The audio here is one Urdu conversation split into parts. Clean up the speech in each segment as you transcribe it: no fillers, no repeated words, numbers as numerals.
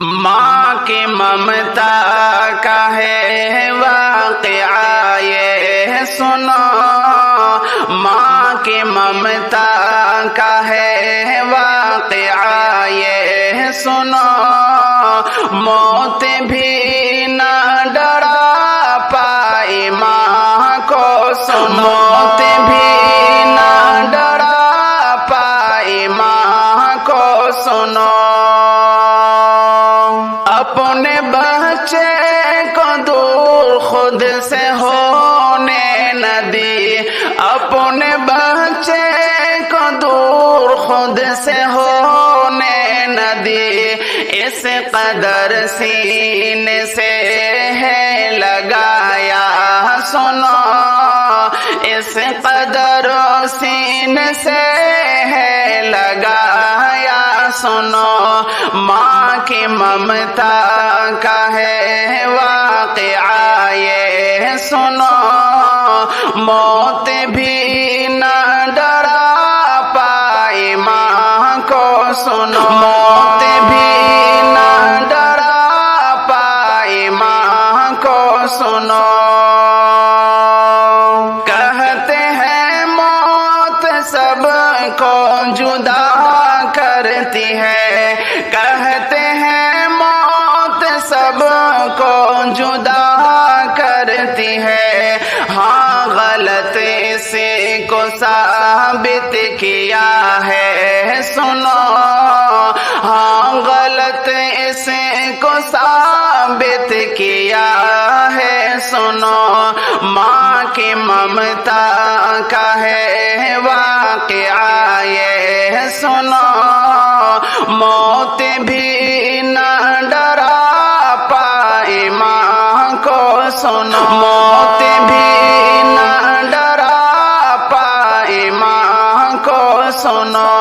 ماں کی ممتا کا ہے واقعہ یہ سنو، ماں کی ممتا کا ہے واقعہ یہ سنو، موت بھی نہ ڈرا پائی ماں کو سنو، موت بھی نہ ڈرا پائی ماں کو سنو، اپنے بچے کو دور خود سے ہونے نہ دی، اپنے بچے کو دور خود سے ہونے نہ دی، اس قدر سینے سے ہے لگایا سنو، اس قدر سینے سے ہے لگایا سنو، ماں کی ممتا کا ہے واقعہ یہ سنو، موت بھی نہ ڈرا پائی ماں کو سنو، موت بھی نہ ڈرا پائی ماں کو سنو، کہتے ہیں موت سب کو جدا کرتی ہے، کہتے ہیں موت سب کو جدا کرتی ہے، ہاں غلط اسی کو ثابت کیا ہے سنو، ہاں غلط اسی کو ثابت کیا ہے سنو، ماں کی ممتا کا ہے واقعہ یہ سنو، موت بھی نہ ڈرا پائی ماں کو سنو، موت بھی نہ ڈرا پائی ماں کو سنو،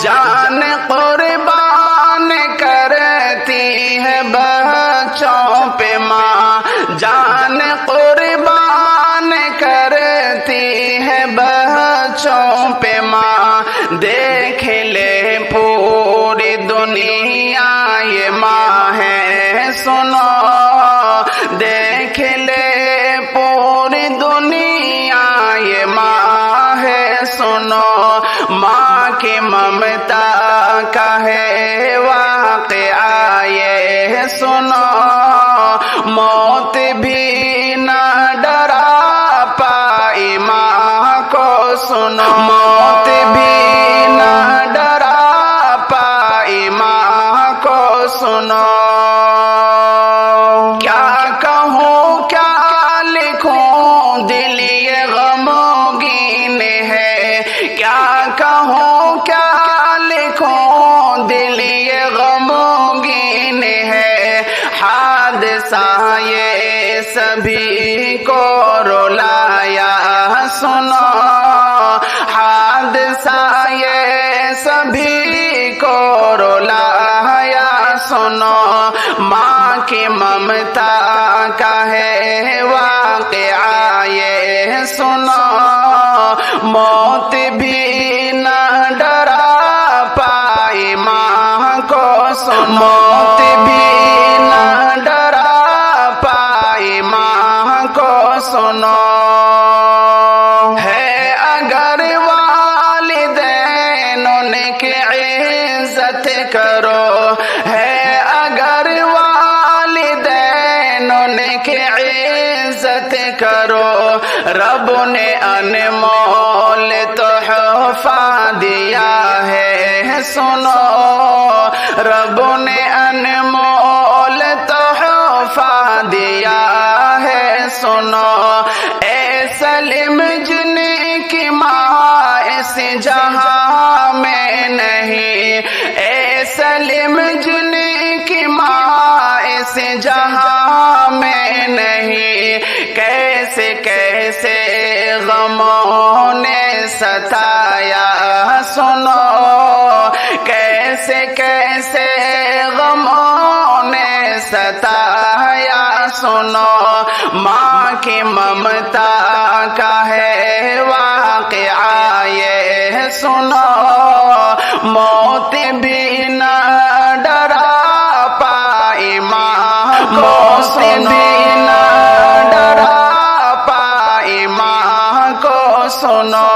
جان قربان کرتی ہے بچوں پہ ماں، جان قربان کرتی ہے بچوں پہ ماں، دیکھ لے پوری دنیا یہ ماں ہے سنو، دیکھ لے پوری دنیا یہ ماں ہے سنو، ماں کی ممتا کا ہے واقعہ یہ سنو، موت بھی نہ ڈرا پائی ماں کو سنو، موت بھی نہ ڈرا پائی ماں کو سنو، کیا کہوں کیا لکھوں دل یہ غمگین ہے، کیا کہوں کیا لکھوں دل یہ غمگین ہے، حادثہ یہ سبھی کو رلایا سنو، حادثہ یہ سبھی کو رلایا سنو، ماں کی ممتا کا ہے واقعہ یہ سنو، موت بھی نہ ڈرا پائی ماں کو سنو، موت بھی نہ ڈرا پائی ماں کو سنو، ہے اگر والدین ان کی عزت کرو، ہے اگر والدین ان کی عزت کرو، رب نے انمول تحفہ دیا ہے سنو، رب نے انمول تحفہ دیا ہے سنو، اے سلیم جن کی ماں اس جہاں میں نہیں، اے سلیم جن کی ماں اس جہاں میں نہیں، کیسے کیسے غموں نے ستایا سنو، کیسے کیسے غموں نے ستایا سنو، ماں کی ممتا کا ہے واقعہ یہ سنو، موت بھی نہ کو سنو نہ ڈرا پائی ماں کو سنو